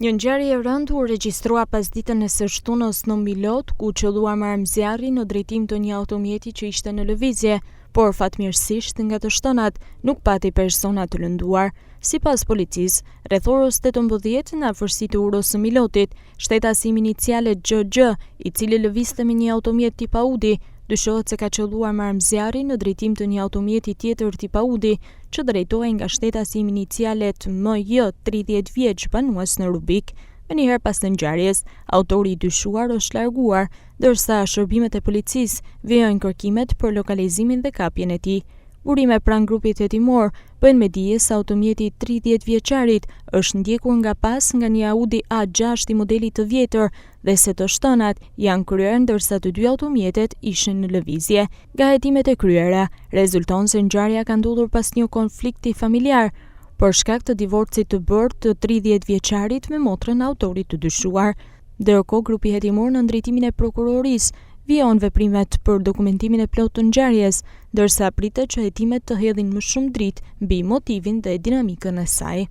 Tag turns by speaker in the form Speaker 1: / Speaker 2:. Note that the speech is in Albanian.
Speaker 1: Një ngjarje e rëndë u regjistrua pas ditën e së shtunës në Milot, ku qelluar marrëmzjarri në drejtim të një automjeti që ishte në lëvizje, por fatmirësisht nga të shtonat nuk pati persona të lënduar. Sipas policisë, rreth orës 18 në afërsitë të urës së Milotit, shtetasi iniciale XG, i cili lëvizte me një automjet tip Audi, dyshohet se ka qelluar marrëmzjarri në drejtim të një automjeti tjetër tip Audi, që drejtohej nga shtetasi inicialet MJ 30 vjeç banues në Rubik. Me njëherë pas të ngjarjes, autori i dyshuar është larguar, ndërsa shërbimet e policisë vijojnë kërkimet për lokalizimin dhe kapjen e tij. Burime pranë grupit hetimor bëjnë me dije se automjeti 30 vjeçarit është ndjekur nga pas nga një Audi A6 i modelit të vjetër dhe se të shtonat janë kryer ndërsa të dy automjetet ishin në lëvizje. Nga hetimet e kryera, rezulton se ngjarja ka ndodhur pas një konflikti familjar, për shkak të divorcit të bërë të 30 vjeçarit me motrën e autorit të dyshuar. Ndërkohë, grupi hetimor në drejtimin e prokurorisë vijon veprimet për dokumentimin e plotë të ngjarjes, ndërsa pritet që hetimet të hedhin më shumë dritë mbi motivin dhe dinamikën e saj.